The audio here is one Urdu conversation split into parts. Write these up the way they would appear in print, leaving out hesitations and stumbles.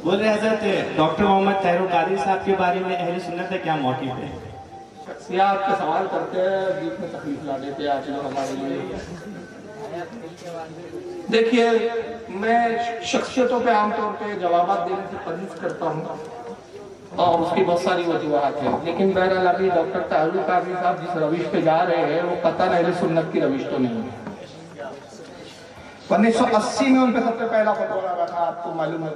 بول رہے حضرت ڈاکٹر محمد طاہر القادری صاحب کے بارے میں اہل سنت کا کیا موقف ہے؟ شخصیات کے سوال کرتے ہیں، بیچ میں تکلیف لا دیتے ہیں آج لوگ ہمارے لیے۔ دیکھیے، میں شخصیتوں پہ عام طور پہ جوابات دینے سے پرہیز کرتا ہوں اور اس کی بہت ساری وجوہات ہیں، لیکن بہرحال ابھی ڈاکٹر طاہر القادری صاحب جس روش پہ جا رہے ہیں وہ قطعاً اہل سنت کی روش تو نہیں ہے۔ 1980 میں ان پہ سب سے پہلا فتویٰ لگا تھا، آپ کو معلوم ہے۔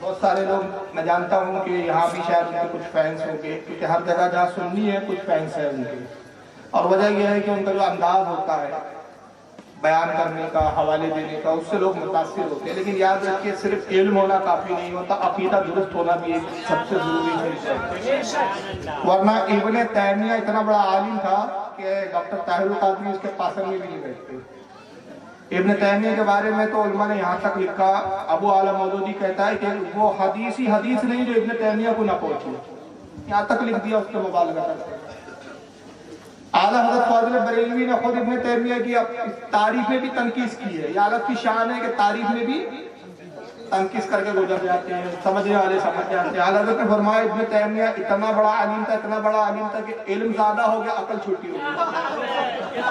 بہت سارے لوگ، میں جانتا ہوں کہ یہاں بھی شاید ان کے کچھ فینس ہوں گے، کیونکہ ہر جگہ جہاں سنی ہے کچھ فینس ہیں ان کے، اور وجہ یہ ہے کہ ان کا جو انداز ہوتا ہے بیان کرنے کا، حوالے دینے کا، اس سے لوگ متاثر ہوتے ہیں۔ لیکن یاد رکھیے، صرف علم ہونا کافی نہیں ہوتا، عقیدہ درست ہونا بھی ایک سب سے ضروری چیز ہے۔ ورنہ ابن تیمیہ اتنا بڑا عالم تھا کہ ڈاکٹر طاہر القادری اس کے پاسن میں بھی نہیں بیٹھتے۔ ابن تیمیہ کے بارے میں تو علماء نے یہاں تک لکھا، ابو اعلیٰ مودودی کہتا ہے کہ وہ حدیث نہیں جو ابن تیمیہ کو نہ پہنچی، یہاں تک لکھ دیا اس کے مبالغہ کرتے۔ اعلیٰ حضرت فاضل بریلوی نے خود ابن تیمیہ کی تعریف میں بھی تنقیص کی ہے۔ یہ حالت کی شان ہے کہ تعریف میں بھی تنقیص کر کے گزر جاتے ہیں، سمجھنے والے سمجھ جاتے ہیں۔ اعلیٰ حضرت نے فرمایا ابن تیمیہ اتنا بڑا عالم تھا کہ علم زیادہ ہو گیا، عقل چھوٹی ہو گئی۔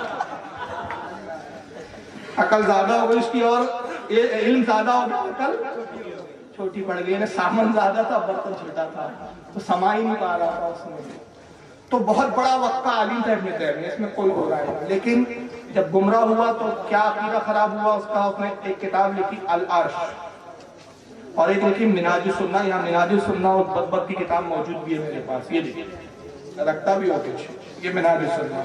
عقل زیادہ ہو گئی اس کی، اور علم زیادہ ہو گیا، عقل چھوٹی پڑ گئی۔ یعنی سامان زیادہ تھا، برتن چھوٹا تھا، تو سما ہی نہیں پا رہا تھا اس میں۔ تو بہت بڑا وقت کا عالم تھا ابن تیمیہ، اس میں کوئی ہو رہا ہے۔ لیکن جب گمراہ ہوا تو کیا عقیدہ خراب ہوا اس کا؟ اس نے ایک کتاب لکھی العرش، اور ایک لکھی منہاج السنہ۔ یہاں منہاج السنہ اور بدبت کی کتاب موجود بھی ہے میرے پاس، یہ دیکھیے، رکھتا بھی ہو کچھ، یہ منہاج السنہ۔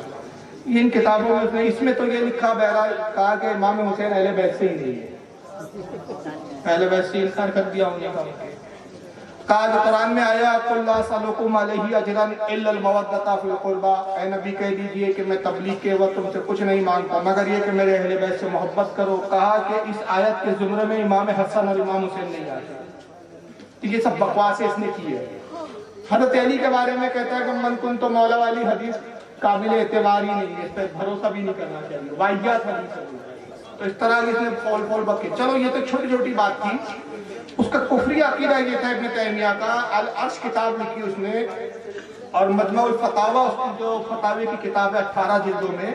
ان کتابوں میں اس میں تو یہ لکھا، بہرحال کہا کہ امام حسین اہل بیت سے ہی نہیں ہے، اہل بیت سے انکار کر دیا انہیں کا۔ کہا کہ قرآن میں آیا قُلْ لَا أَسْأَلُكُمْ عَلَيْهِ أَجْرًا إِلَّا الْمَوَدَّةَ فِي الْقُرْبَىٰ، اے نبی کہہ دیجئے کہ میں تبلیغ کے وقت تم سے کچھ نہیں مانگتا مگر یہ کہ میرے اہل بیت سے محبت کرو۔ کہا کہ اس آیت کے زمرے میں امام حسن اور امام حسین نہیں آتے، یہ سب بکواسیں اس نے کی ہے۔ حضرت علی کے بارے میں کہتا ہے کہ من کنت مولا والی حدیث قابل اعتبار ہی نہیں ہے، اس پہ بھروسہ بھی نہیں کرنا چاہیے، واحیات حدیث ہے۔ تو اس طرح اس نے پول بکے۔ چلو یہ تو چھوٹی چھوٹی بات تھی۔ اس کا کفری عقیدہ یہ تھا ابن تیمیہ کا۔ العرش کتاب لکھی اس نے، اور مجمع الفتاوی اس کی جو فتاوی کی کتاب ہے 18 جلدوں میں،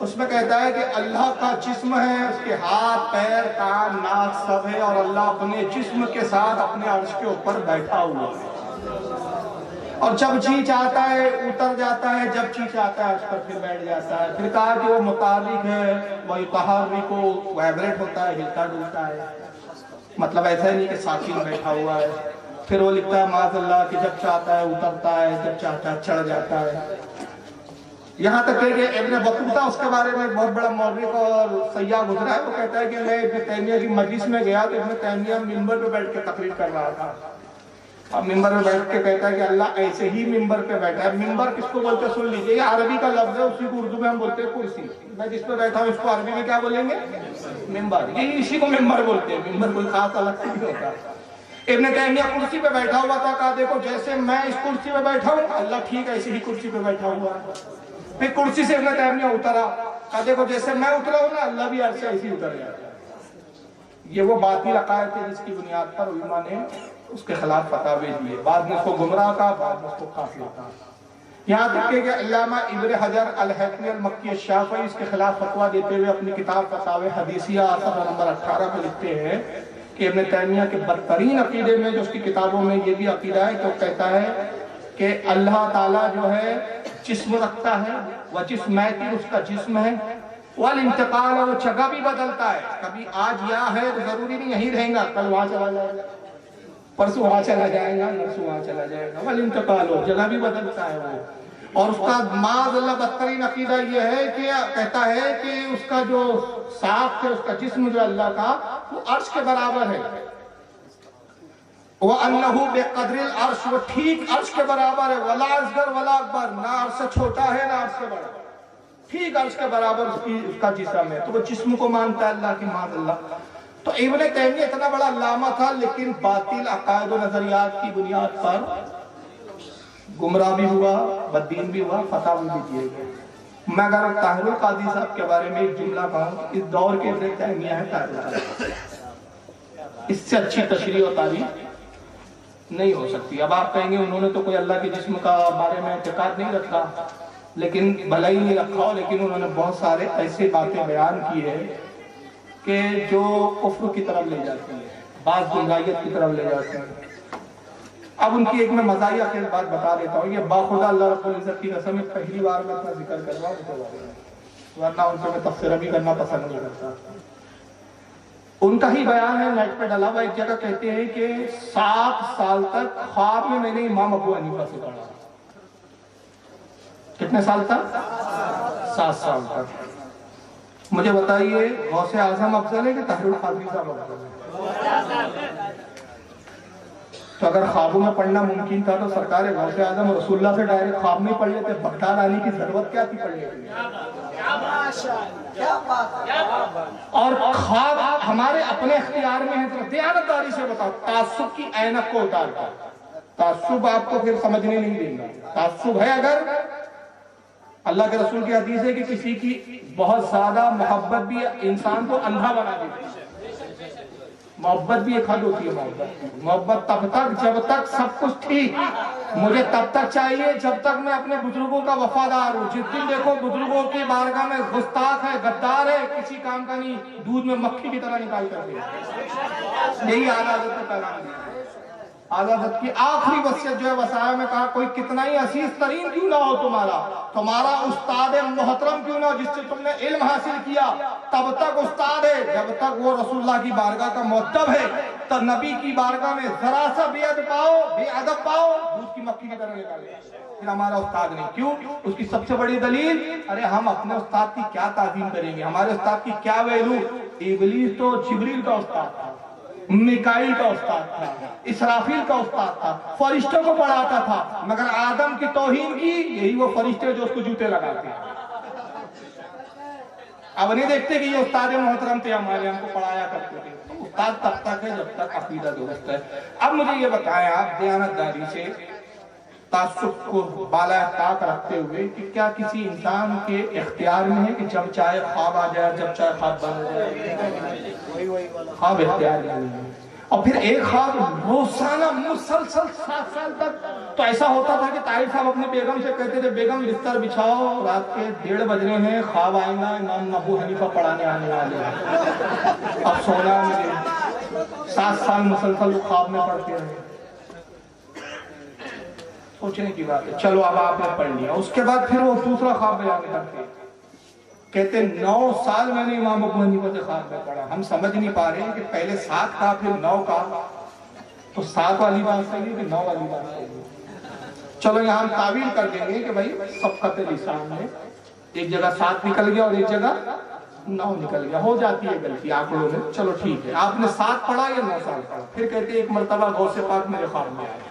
اس میں کہتا ہے کہ اللہ کا جسم ہے، اس کے ہاتھ پیر کان ناک سب ہے، اور اللہ اپنے جسم کے ساتھ اپنے عرش کے اوپر بیٹھا ہوا ہے، اور جب جی چاہتا ہے اتر جاتا ہے، جب جی چاہتا ہے اس پر پھر بیٹھ جاتا ہے۔ پھر کہا کہ وہ متحرک ہے، وَيُتَحَرِّكُ، وائبریٹ ہوتا ہے، ہلتا ڈلتا ہے، مطلب ایسا ہی نہیں کہ ساکن بیٹھا ہوا ہے۔ پھر وہ لکھتا ہے معاذ اللہ کہ جب چاہتا ہے اترتا ہے، جب چاہتا ہے چڑھ جاتا ہے۔ یہاں تک کہ ابن بطوطہ اس کے بارے میں بہت بڑا مورخ اور سیاح گزرا ہے، وہ کہتا ہے کہ میں ابن تیمیہ کی مجلس میں گیا تو ابن تیمیہ ممبر پہ بیٹھ کے تقریر کر رہا تھا، اور ممبر پہ بیٹھ کے کہتا ہے کہ اللہ ایسے ہی ممبر پہ بیٹھا ہے۔ ممبر کس کو بولتے سن لیجئے، یہ عربی کا لفظ ہے، اسی کو اردو میں ہم بولتے ہیں کرسی۔ میں جس پہ بیٹھا ہوں اس کو عربی میں کیا بولیں گے؟ ممبر۔ یہ اسی کو ممبر بولتے ہیں، ممبر کوئی خاص الگ نہیں ہوتا۔ ابن تیمیہ کرسی پہ بیٹھا ہوا تھا، کہا دیکھو جیسے میں اس کرسی پہ بیٹھا ہوں اللہ ٹھیک ایسے ہی کرسی پہ بیٹھا ہوا ہے۔ پھر کرسی سے ابن تیمیہ اترا، کہا دیکھو جیسے میں اترا ہوں نا اللہ بھی عرش سے ایسے ہی اتر جاتا ہے۔ یہ وہ باطل عقائد تھے جس کی بنیاد پر علماء نے اس کے خلاف فتاوی دیے، بعد میں اس کو گمراہ کہا، بعد میں اس کو کافر کہا۔ یہاں تک کہ علامہ ابن حجر الہیثمی المکی الشافعی اس کے خلاف فتویٰ دیتے ہوئے اپنی کتاب فتاوی حدیثیہ صفحہ نمبر 18 میں لکھتے ہیں کہ ابن تیمیہ کے بدترین عقیدے میں جو اس کی کتابوں میں یہ بھی عقیدہ ہے، تو کہتا ہے کہ اللہ تعالیٰ جو ہے جسم رکھتا ہے، وہ جسمیتی اس کا جسم ہے، والانتقال، وہ جگہ بھی بدلتا ہے، کبھی آج یہاں ہے تو ضروری نہیں یہیں رہیں گا، کل وہاں چلا جائے گا، پرسوں وہاں چلا جائے گا، پرسوں وہاں چلا جائے گا، والانتقال، ہو جگہ بھی بدلتا ہے وہ۔ اور اس کا معاذ اللہ بدترین عقیدہ یہ ہے کہ کہتا ہے کہ اس کا جو ساخت ہے، اس کا جسم جو اللہ کا، وہ عرش کے برابر ہے، وَأَنَّهُ بِقَدْرِ الْعَرْشِ، وہ ٹھیک عرش کے برابر ہے، وَلَا أَصْغَرَ وَلَا أَكْبَرَ، نہ عرش سے چھوٹا ہے نہ عرش سے بڑا، ٹھیک عرش کے برابر اس کا جسم ہے۔ تو وہ جسم کو مانتا ہے اللہ کی، معاذ اللہ۔ تو ابن تیمیہ اتنا بڑا علامہ تھا، لیکن باطل عقائد و نظریات کی بنیاد پر گمراہ بھی ہوا، بددین بھی ہوا، فتاوی بھی دیے گئے۔ میں اگر طاہر القادری صاحب کے بارے میں ایک جملہ کہوں، اس دور کے ابن تیمیہ ہے طاہر القادری، اس سے اچھی تشریح و تعریف نہیں ہو سکتی. اب آپ کہیں گے انہوں نے تو کوئی اللہ کے جسم کا بارے میں اعتقاد نہیں رکھا, لیکن بھلا ہی نہیں رکھا ہو, لیکن انہوں نے بہت سارے ایسے باتیں بیان کی ہے کہ جو کفر کی طرف لے جاتی ہے, بعض گمراہیت کی طرف لے جاتی ہے. اب ان کی ایک میں مزاحیہ خیز بات بتا دیتا ہوں, یہ باخدا اللہ رب العزت کی قسم ہے پہلی بار میں اپنا ذکر کر رہا ہوں, ورنہ ان سے میں تفسیر بھی کرنا پسند نہیں کرتا. ان کا ہی بیان ہے نیٹ پہ ڈلا ہوا, ایک جگہ کہتے ہیں کہ 7 سال تک خواب میں نے امام ابو حنیفہ سے پڑھا. کتنے سال تک؟ 7 سال تک. مجھے بتائیے غوث اعظم افضل ہے کہ طاہر القادری صاحب افضل ہے؟ تو اگر خوابوں میں پڑھنا ممکن تھا تو سرکار غوث اعظم رسول اللہ سے ڈائریکٹ خواب میں پڑھ لیتے, بغداد آنے کی ضرورت کیا تھی پڑھنے کی؟ اور خواب ہمارے اپنے اختیار میں ہے. تو دیانتداری سے بتاؤ, تعصب کی عینک کو اتار کر, تعصب آپ کو پھر سمجھنے نہیں دیں گا. تعصب ہے اگر اللہ کے رسول کی حدیث ہے کہ کسی کی بہت زیادہ محبت بھی انسان کو اندھا بنا دیتی ہے. محبت بھی ایک حد ہوتی ہے. محبت تب تک جب تک سب کچھ ٹھیک, مجھے تب تک چاہیے جب تک میں اپنے بزرگوں کا وفادار ہوں. جس دن دیکھو بزرگوں کی بارگاہ میں گستاخ ہے, غدار ہے, کسی کام کا نہیں, دودھ میں مکھی کی طرح نکال کر دے. یہی اعلیٰ حضرت کا پیغام ہے. اعلیٰ حضرت کی آخری وصیت جو ہے وصایا میں کہا, کوئی کتنا ہی عزیز ترین کیوں نہ ہو تمہارا استاد محترم کیوں نہ ہو, جس سے تم نے علم حاصل کیا, تب تک استاد ہے جب تک وہ رسول اللہ کی بارگاہ کا مؤدب ہے. تو نبی کی بارگاہ میں ذرا سا بے ادب پاؤ, دودھ کی مکھی کی طرح نکالے. پھر ہمارا استاد نہیں. کیوں؟ اس کی سب سے بڑی دلیل, ارے ہم اپنے استاد کی کیا تعظیم کریں گے, ہمارے استاد کی کیا ویلو. ابلیس تو جبریل کا استاد تھا, میکائیل کا استاد تھا, اسرافیل کا استاد تھا, فرشتوں کو پڑھاتا تھا, مگر آدم کی توہین کی یہی وہ فرشتے جو اس کو جوتے لگاتے ہیں. اب نہیں دیکھتے کہ یہ استاد محترم تھے ہمارے, ہم کو پڑھایا کرتے تھے. استاد تب تک ہے جب تک عقیدہ درست ہے. اب مجھے یہ بتائیں آپ دیانتداری سے, تعصب کو بالا طاق رکھتے ہوئے, کہ کیا کسی انسان کے اختیار میں ہے کہ جب چاہے خواب آ جائے, جب چاہے خواب بن جائے؟ خواب اختیار میں نہیں ہے. اور پھر ایک خواب روزانہ مسلسل 7 سال تک. تو ایسا ہوتا تھا کہ طاہر صاحب اپنے بیگم سے کہتے تھے, بیگم بستر بچھاؤ, رات کے 1:30 بج رہے ہیں, خواب آئے گا امام ابو حنیفہ پڑھانے آنے والے ہیں, اب سونا مجھے. 7 سال مسلسل خواب میں پڑھتے رہے. سوچنے کی بات ہے. چلو اب آپ نے پڑھ لیا, اس کے بعد پھر وہ دوسرا خواب بیان کرتے, کہتے 9 سال میں نے امام ابو حنیفہ سے خواب میں پڑھا. ہم سمجھ نہیں پا رہے ہیں کہ پہلے 7 کا پھر 9 کا, تو 7 والی بات صحیح ہے کہ 9 والی بات صحیح ہے؟ چلو یہاں ہم تعویل کر دیں گے کہ بھائی سبقت لسان میں ایک جگہ 7 نکل گیا اور ایک جگہ 9 نکل گیا, ہو جاتی ہے غلطی آنکڑوں میں. چلو ٹھیک ہے, آپ نے 7 پڑھا یا 9 سال پڑھا. پھر کہتے ایک مرتبہ غوث پاک میرے خواب میں آیا,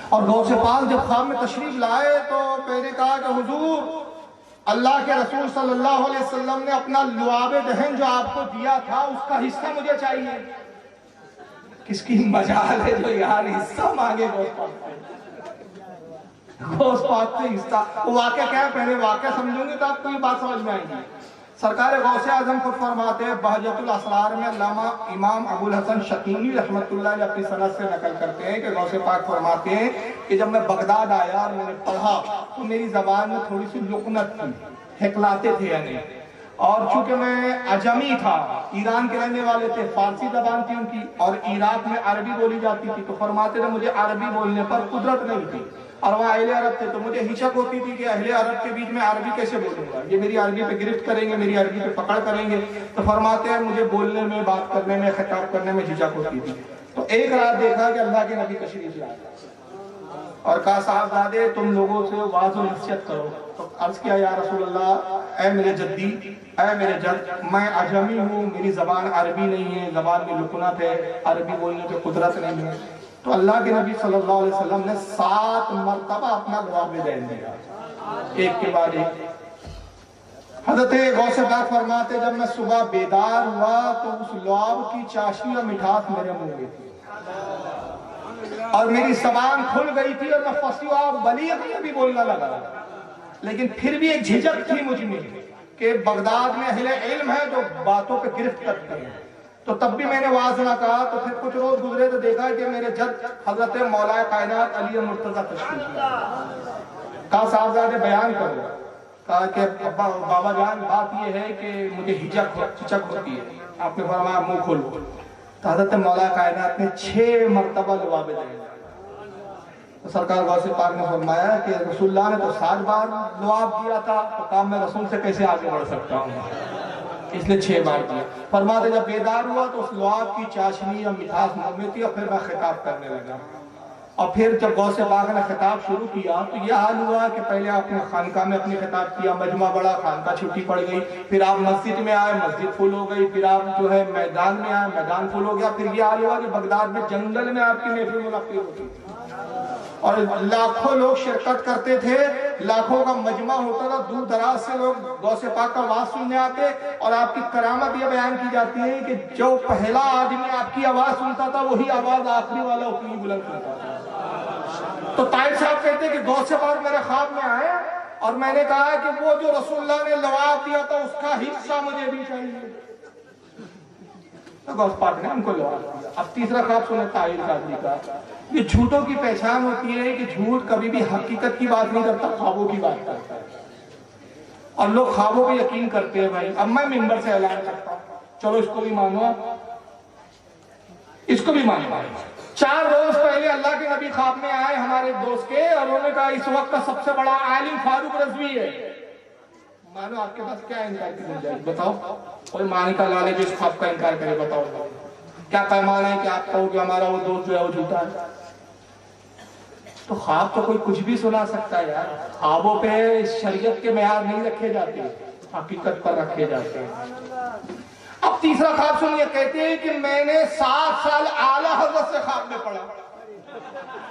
اور غوث پاک جب خواب میں تشریف لائے تو میں نے کہا کہ حضور, اللہ کے رسول صلی اللہ علیہ وسلم نے اپنا لعاب دہن جو آپ کو دیا تھا اس کا حصہ مجھے چاہیے. کس کی مجال ہے جو یار حصہ مانگے غوث پاک سے, غوث پاک سے حصہ. واقعہ کیا ہے, پہلے واقعہ سمجھوں گے تو آپ کو یہ بات سمجھ میں آئے گی. سرکار غوث اعظم خود فرماتے ہیں, بہجت الاسرار میں علامہ امام ابو الحسن شقینی رحمۃ اللہ علیہ اپنی سند سے نقل کرتے ہیں کہ غوث پاک فرماتے ہیں کہ جب میں بغداد آیا اور میں نے پڑھا تو میری زبان میں تھوڑی سی لکنت تھی, ہکلاتے تھے یعنی, اور چونکہ میں عجمی تھا, ایران کے رہنے والے تھے, فارسی زبان تھی ان کی, اور عراق میں عربی بولی جاتی تھی, تو فرماتے تھے مجھے عربی بولنے پر قدرت نہیں تھی, اور وہاں اہل عرب تھے, تو مجھے ہچک ہوتی تھی کہ اہل عرب کے بیچ میں عربی کیسے بولوں گا, یہ میری عربی پہ گرفت کریں گے, میری عربی پہ پکڑ کریں گے. تو فرماتے ہیں مجھے بولنے میں, بات کرنے میں, خطاب کرنے میں جھجک ہوتی تھی. تو ایک رات دیکھا کہ اللہ کے نبی تشریف لائے اور کہا صاحبزادے تم لوگوں سے واعظ و نصیحت کرو. تو عرض کیا یا رسول اللہ, اے میرے جدی, اے میرے جد, میں عجمی ہوں, میری زبان عربی نہیں ہے, زبان میں لکنت ہے, عربی بولنے پہ قدرت نہیں ہے. تو اللہ کے نبی صلی اللہ علیہ وسلم نے 7 مرتبہ اپنا لعاب دہن دیا, ایک کے بعد ایک. حضرت غوث پاک فرماتے جب میں صبح بیدار ہوا تو اس لعاب کی چاشنی اور مٹھاس میرے منہ میں تھی, اور میری زبان کھل گئی تھی, اور میں فصیح و بلیغ میں بھی بولنا لگا. لیکن پھر بھی ایک جھجک تھی مجھ میں کہ بغداد میں اہل علم ہے جو باتوں پہ گرفت کرتے ہیں, تو تب بھی میں نے واز نہ کہا. تو پھر کچھ روز گزرے تو دیکھا کہ میرے جد حضرت مولا کائنات علی مرتضیٰ تشریف لائے. کہا صاحبزادے بیان کرو. کہا کہ بابا جان بات یہ ہے کہ مجھے ہچک ہوتی ہے. آپ نے فرمایا منہ کھولو. تو حضرت مولا کائنات نے 6 مرتبہ لعاب دے. تو سرکار غوث پاک نے فرمایا کہ رسول اللہ نے تو 7 بار لعاب دیا تھا, تو کام میں رسول سے کیسے آگے بڑھ سکتا ہوں, اس لیے 6 بار دیا. فرماتے جب بیدار ہوا تو اس لعاب کی چاشنی یا مٹھاس منہ میں تھی, اور پھر میں خطاب کرنے لگا. اور پھر جب غوث پاک نے خطاب شروع کیا تو یہ حال ہوا کہ پہلے آپ نے خانقاہ میں اپنی خطاب کیا, مجمع بڑا, خانقاہ چھٹی پڑ گئی. پھر آپ مسجد میں آئے, مسجد فل ہو گئی. پھر آپ جو ہے میدان میں آئے, میدان فل ہو گیا. پھر یہ حال ہوا کہ بغداد میں جنگل میں آپ کی محفل منعقد ہوتی اور لاکھوں لوگ شرکت کرتے تھے, لاکھوں کا مجمع ہوتا تھا, دور دراز سے لوگ غوث پاک کا واز سننے آتے. اور آپ کی کرامت یہ بیان کی جاتی ہے کہ جو پہلا آدمی آپ کی آواز سنتا تھا وہی آواز آخری والا اتنی بلند سنتا تھا. تو طاہر صاحب کہتے ہیں کہ غوث پاک میرے خواب میں آئے اور میں نے کہا کہ وہ جو رسول اللہ نے لعاب دیا تھا اس کا حصہ مجھے بھی چاہیے. تو غوث پاک نے ان کو لعاب دیا. اب تیسرا خواب سنے طاہر صاحب کا. یہ جھوٹوں کی پہچان ہوتی ہے کہ جھوٹ کبھی بھی حقیقت کی بات نہیں کرتا, خوابوں کی بات کرتا ہے. اور لوگ خوابوں پہ یقین کرتے ہیں بھائی. اب میں منبر سے اعلان کرتا ہوں, چلو اس کو بھی مانو, اس کو بھی مانو. 4 روز پہلے اللہ کے نبی خواب میں آئے ہمارے دوست کے, اور انہوں نے کہا اس وقت کا سب سے بڑا عالم فاروق رضوی ہے. مانو آپ کے پاس کیا انکار کی گنجائش, بتاؤ. کوئی مانے کا لالے جو اس خواب کا انکار کرے, بتاؤ کیا پیمانہ ہے کہ آپ کہو کہ ہمارا وہ دوست جو ہے وہ جھوٹا ہے. تو خواب تو کوئی کچھ بھی سنا سکتا ہے یار. خوابوں پہ شریعت کے معیار نہیں رکھے جاتے, حقیقت پر رکھے جاتے ہیں. اب تیسرا خواب سنیے. کہتے ہیں کہ میں نے 7 سال اعلیٰ حضرت سے خواب میں پڑھا.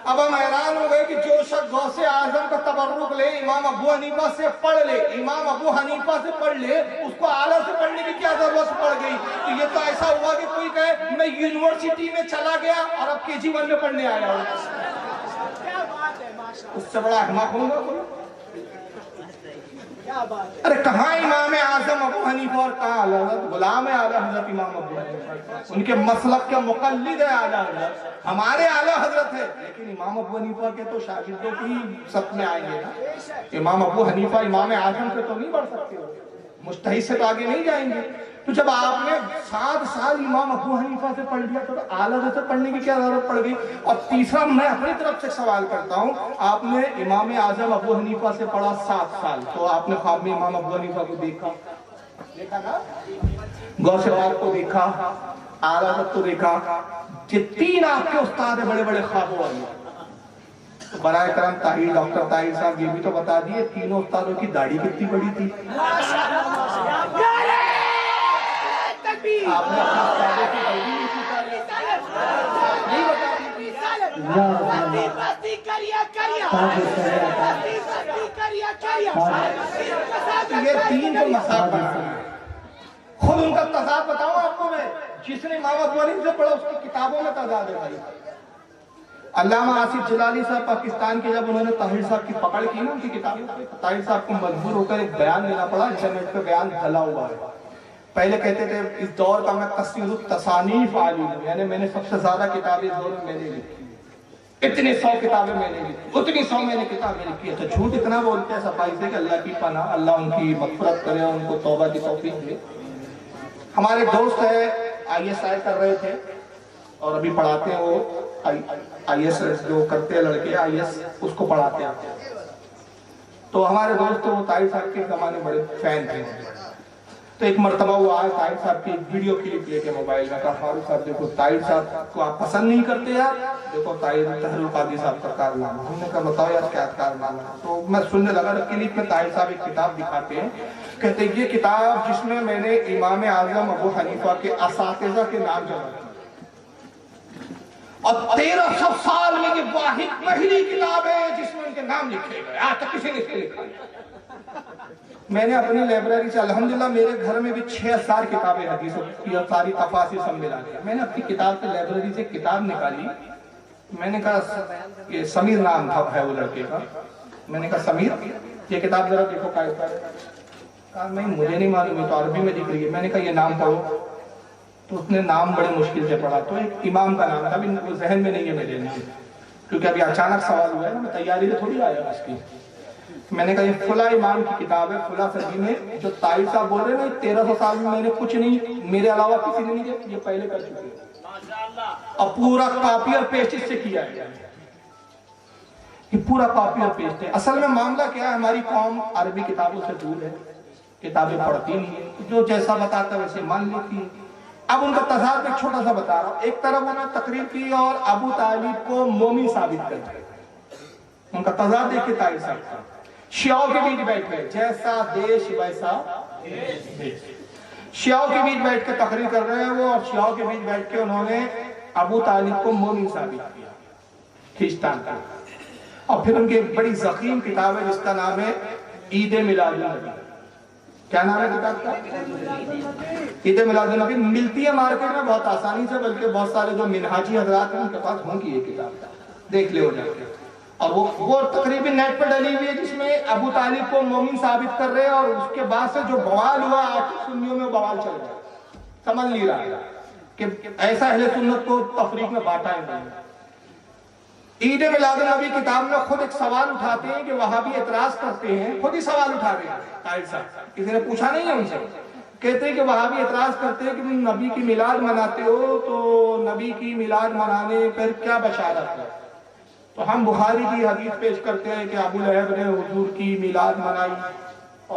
اب ہم حیران ہو گئے کہ جو شخص غوث اعظم کا تبرک لے, امام ابو حنیفہ سے پڑھ لے, امام ابو حنیفہ سے پڑھ لے, اس کو اعلیٰ سے پڑھنے کی کیا ضرورت پڑ گئی. تو یہ تو ایسا ہوا کہ کوئی کہے میں یونیورسٹی میں چلا گیا اور اب KG1 میں پڑھنے آیا ہوں. اس سے بڑا احمق ہوں گا کوئی. ارے کہاں امام اعظم ابو حنیفہ اور کہاں اعلیٰ حضرت. غلام اعلیٰ حضرت امام ابو حنیفہ, ان کے مسلک کے مقلد ہے اعلیٰ حضرت. ہمارے اعلیٰ حضرت ہے, لیکن امام ابو حنیفہ کے تو شاگردوں کی سب میں آئیں گے نا. امام ابو حنیفہ امام اعظم سے تو نہیں بڑھ سکتے, مجتہد سے تو آگے نہیں جائیں گے. تو جب آپ نے 7 سال امام ابو حنیفہ سے پڑھ لیا تو اعلیٰ حضرت سے پڑھنے کی کیا ضرورت پڑ گئی. اور تیسرا میں اپنی طرف سے سوال کرتا ہوں, آپ نے امام اعظم ابو حنیفہ سے پڑھا 7 سال, تو آپ نے خواب میں امام ابو حنیفہ کو دیکھا نا, غوث پاک کو دیکھا, اعلیٰ حضرت کو دیکھا. یہ 3 آپ کے استاد ہیں بڑے بڑے خوابوں والے. تو برائے کرم طاہر, ڈاکٹر طاہر صاحب یہ بھی تو بتا دیے تینوں استادوں کی داڑھی کتنی بڑی تھی. آپ نے اپنے استادوں کی داڑھی نہیں پوچھا, نہیں بتا یہ 3 کو مذاق بنا رہے ہیں. خود ان کا تضاد بتاؤں آپ کو میں, جس نے امام ابو حنیفہ سے پڑھا اس کی کتابوں میں تضاد ہے بھائی. علامہ آصف جلالی صاحب پاکستان کے جب انہوں نے طاہر صاحب کی پکڑ کی نا ان کی کتابوں پہ, طاہر صاحب کو مجبور ہو کر ایک بیان دینا پڑا. انٹرنیٹ پہ بیان پھیلا ہوا ہے. پہلے کہتے تھے اس دور کا میں کثیر التصانیف عالم ہوں, یعنی میں نے سب سے زیادہ کتابیں اس دور میں نے لکھی, اتنی 100 کتابیں میں نے لکھی, اتنی 100 میں نے کتابیں لکھی. تو جھوٹ اتنا بولتے ہیں صفائی سے کہ اللہ کی پناہ, اللہ ان کی مغفرت کرے, ان کو توبہ کی توفیق دے. ہمارے دوست ہے ISI کر رہے تھے اور ابھی پڑھاتے ہیں, وہ IS جو کرتے ہیں لڑکے IS اس کو پڑھاتے ہیں. تو ہمارے دوست وہ طاہر صاحب کے زمانے بڑے فین تھے. تو ایک مرتبہ وہ آئے طاہر صاحب کی ویڈیو کلپ لے کے موبائل میں, کہا فاروق صاحب دیکھو طاہر صاحب کو آپ پسند نہیں کرتے یار, دیکھو طاہر القادری صاحب کا کارنامہ. ہم نے کہا بتاؤ یار کیا کارنامہ ہے. تو میں سننے لگا, کلپ میں طاہر صاحب ایک کتاب دکھاتے ہیں, کہتے ہیں یہ کتاب جس میں میں نے امام اعظم ابو حنیفہ کے اساتذہ کے نام جمع کیے, اور 1300 سال میں یہ واحد پہلی کتاب ہے جس میں ان کے نام لکھے گئے, آج تک کسی نے اس کے لکھا نہیں. میں نے اپنی لائبریری سے الحمدللہ میرے گھر میں بھی 6000 کتابیں حدیثوں کی اور ساری تفاسیر سب ملا کے میں نے اپنی کتاب سے لائبریری سے کتاب نکالی. میں نے کہا یہ سمیر نام تھا ہے وہ لڑکے کا, میں نے کہا سمیر یہ کتاب ذرا دیکھو کہا نہیں مجھے نہیں معلوم, ہے تو عربی میں دکھ رہی ہے. میں نے کہا یہ نام پڑھو. تو اس نے نام بڑے مشکل سے پڑھا، تو ایک امام کا نام تھا، ابھی وہ ذہن میں نہیں ہے میرے نام، کیونکہ ابھی اچانک سوال ہوا ہے نا، میں تیاری سے تھوڑی آیا اس کی۔ میں نے کہا یہ فلاں امام کی کتاب ہے، فلاں صدی میں، جو طاہر صاحب بول رہے ہیں نا 1300 سال میں میں نے کچھ نہیں، میرے علاوہ کسی نے نہیں کیا، یہ پہلے کر چکے ہیں، اور پورا کاپی اور پیسٹ اس سے کیا ہے، یہ پورا کاپی اور پیسٹ ہے۔ اصل میں معاملہ کیا ہے، ہماری قوم عربی کتابوں سے دور ہے، کتابیں پڑھتی نہیں ہے، جو جیسا بتاتا ہے ویسے مان لیتی ہے۔ اب ان کا تضاد ایک چھوٹا سا بتا رہا ہوں، ایک طرف انہوں نے تقریر کی اور ابو طالب کو مومن ثابت کر دیا، ان کا تضاد دیکھ کے طاہر صاحب کا، شیعوں کے بیچ بیٹھ گئے، جیسا دیش ویسا دیش، شیعوں کے بیچ بیٹھ کے تقریر کر رہے ہیں وہ، اور شیعوں کے بیچ بیٹھ کے انہوں نے ابو طالب کو مومن ثابت کیا، کھینچتان کا۔ اور پھر ان کی ایک بڑی ضخیم کتاب ہے جس کا نام ہے عید میلاد النبی۔ کیا نام ہے کتاب کا؟ عید میلاد النبی۔ ملتی ہے مارکیٹ میں بہت آسانی سے، بلکہ بہت سارے جو منہاجی حضرات ہیں ان کے پاس ہوں گی یہ کتاب، دیکھ لے ہو جا کے۔ اور وہ تقریباً نیٹ پر ڈلی ہوئی ہے، جس میں ابو طالب کو مومن ثابت کر رہے ہیں، اور اس کے بعد سے جو بوال ہوا آٹھ سنیوں میں بوال چل رہا ہے، سمجھ نہیں رہا کہ ایسا اہل سنت کو تفریق میں بانٹا ہے۔ عید میلاد النبی کتاب میں خود ایک سوال اٹھاتے ہیں کہ وہاں بھی اعتراض کرتے ہیں، خود ہی سوال اٹھا رہے ہیں طاہر صاحب، کسی نے پوچھا نہیں ہے ان سے، کہتے ہیں کہ وہاں بھی اعتراض کرتے ہیں کہ تم نبی کی میلاد مناتے ہو، تو نبی کی میلاد منانے پر کیا بشارت ہے؟ تو ہم بخاری کی حدیث پیش کرتے ہیں کہ ابو لہب نے حضور کی میلاد منائی،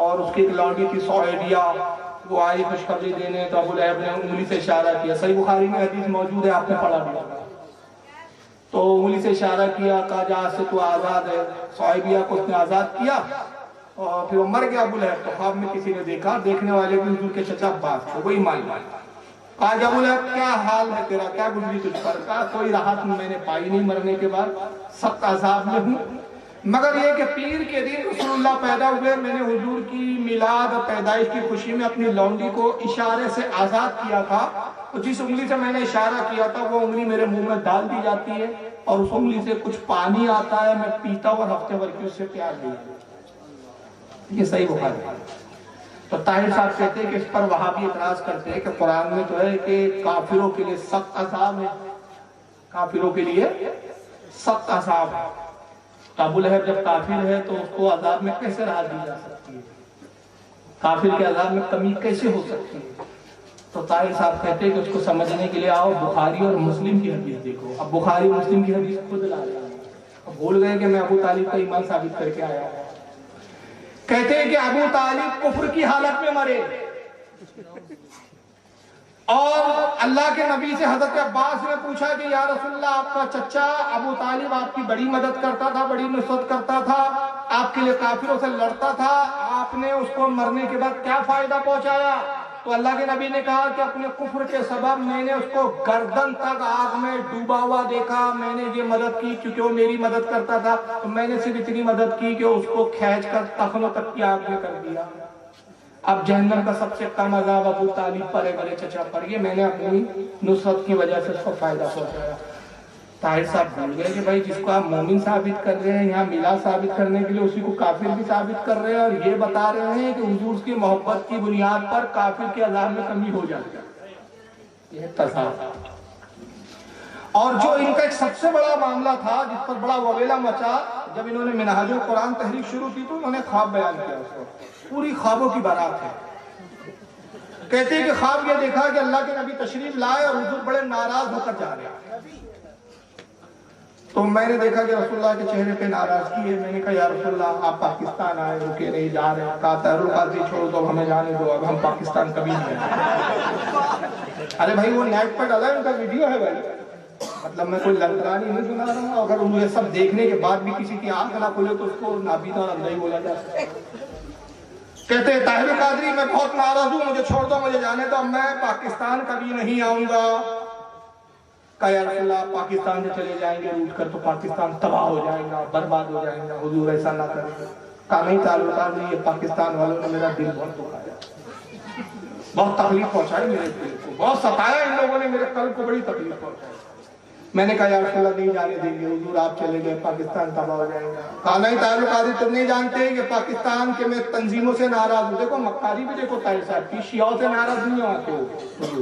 اور اس کی ایک لونڈی تھی صہیبیہ، وہ آئی خوشخبری دینے، تو ابو لہب نے انگلی سے اشارہ کیا، صحیح بخاری میں حدیث موجود ہے، آپ نے پڑھا بھی ہوگا، تو انگلی سے اشارہ کیا، کہا جہاں سے تو آزاد ہے، صہیبیہ کو اس نے آزاد کیا، اور پھر وہ مر گیا ابو لہب۔ تو خواب میں کسی نے دیکھا، دیکھنے والے بھی حضور کے چچا عباس تھے، وہی مان مان، کہا کہ ابو لہب کیا حال ہے تیرا، کیا گزری تجھ پر؟ کہا کوئی راحت میں نے پائی نہیں، مرنے کے بعد سخت عذاب میں ہوں، مگر یہ کہ پیر کے دن رسول اللہ پیدا ہوئے، میں نے حضور کی میلاد اور پیدائش کی خوشی میں اپنی لونڈی کو اشارے سے آزاد کیا تھا، اور جس انگلی سے میں نے اشارہ کیا تھا وہ انگلی میرے منہ میں ڈال دی جاتی ہے، اور اس انگلی سے کچھ پانی آتا ہے، میں پیتا ہوں، اور ہفتے بھر کی اس سے پیاس بھی آتی ہے۔ یہ صحیح بخاری ہے۔ تو طاہر صاحب کہتے ہیں کہ اس پر وہاں بھی اعتراض کرتے ہیں کہ قرآن میں تو ہے کہ کافروں کے لیے سخت عذاب ہے، کافروں کے لیے سخت عذاب ہے، تو ابو لہب جب کافر ہے تو اس کو عذاب میں کیسے راحت دی جا سکتی ہے، کافر کے عذاب میں کمی کیسے ہو سکتی ہے؟ تو طاہر صاحب کہتے ہیں کہ اس کو سمجھنے کے لیے آؤ بخاری اور مسلم کی حدیث دیکھو۔ اب بخاری مسلم کی حدیث خود لا رہے ہیں، اب بھول گئے کہ میں ابو طالب کا ایمان ثابت کر کے آیا ہوں۔ کہتے ہیں کہ ابو طالب کفر کی حالت میں مرے، اور اللہ کے نبی سے حضرت عباس نے پوچھا کہ یا رسول اللہ آپ کا چچا ابو طالب آپ کی بڑی مدد کرتا تھا، بڑی نصرت کرتا تھا، آپ کے لیے کافروں سے لڑتا تھا، آپ نے اس کو مرنے کے بعد کیا فائدہ پہنچایا؟ تو اللہ کے نبی نے کہا کہ اپنے کفر کے سبب میں نے اس کو گردن تک آگ میں ڈوبا ہوا دیکھا، میں نے یہ مدد کی کیونکہ وہ میری مدد کرتا تھا، تو میں نے صرف اتنی مدد کی کہ اس کو کھینچ کر تخنوں تک کی آگ میں کر دیا۔ اب جہنم کا سب سے کم عذاب ابو طالب پر ہے، بڑے چچا پر، یہ میں نے اپنی نصرت کی وجہ سے اس کو فائدہ پہنچایا۔ طاہر صاحب بھول گئے کہ بھائی جس کو آپ مومن ثابت کر رہے ہیں، یہاں میلاد ثابت کرنے کے لیے اسی کو کافر بھی ثابت کر رہے ہیں، اور یہ بتا رہے ہیں کہ حضور کی محبت کی بنیاد پر کافر کے عذاب میں کمی ہو جاتی ہے، یہ تضاد۔ اور جو ان کا ایک سب سے بڑا معاملہ تھا جس پر بڑا وبیلہ مچا، جب انہوں نے منہاج القرآن تحریک شروع کی تو انہوں نے خواب بیان کیا، اس کو پوری خوابوں کی بارات ہے۔ کہتے ہیں کہ خواب یہ دیکھا کہ اللہ کے نبی تشریف لائے اور حضور بڑے ناراض ہو کر جا رہے ہیں، تو میں نے دیکھا کہ رسول اللہ کے چہرے پہ ناراضگی ہے۔ میں نے کہا یا رسول اللہ آپ پاکستان آئے، رکے نہیں جا رہے ہیں؟ کہا طاہر القادری چھوڑ دو، ہمیں جانے دو، اب ہم پاکستان کبھی نہیں آئے۔ ارے بھائی وہ نیٹ پر ڈالا ہے، ان کا ویڈیو ہے بھائی، مطلب میں کوئی لنکرانی نہیں سنا رہا ہوں، اگر انہیں سب دیکھنے کے بعد بھی کسی کی آنکھ نہ کھلے تو اس کو نابینا اور اندھا ہی بولا جا سکتا ہے۔ کہتے ہیں طاہر القادری میں بہت ناراض ہوں، مجھے چھوڑ دو، مجھے جانے دو، میں پاکستان کبھی نہیں آؤں گا۔ کہا یا رسول اللہ پاکستان سے چلے جائیں گے روٹ کر تو پاکستان تباہ ہو جائے گا، برباد ہو جائے گا، حضور ایسا نہ کریں۔ کہا نہیں طاہر القادری، یہ پاکستان والوں نے میرا دل بہت دکھایا، بہت تکلیف پہنچائی میرے دل کو، بہت ستایا ان لوگوں نے، میرے قلب کو بڑی تکلیف پہنچائی۔ میں نے کہا یا رسول اللہ نہیں جانے دیں گے، حضور آپ چلے گئے پاکستان تباہ ہو جائے گا۔ کہا نہیں طاہر القادری تم نہیں جانتے کہ پاکستان کے میں تنظیموں سے ناراض ہوں۔ دیکھو مکاری بھی دیکھو طاہر صاحب کی، شیعوں سے ناراض نہیں ہو آتے ہو،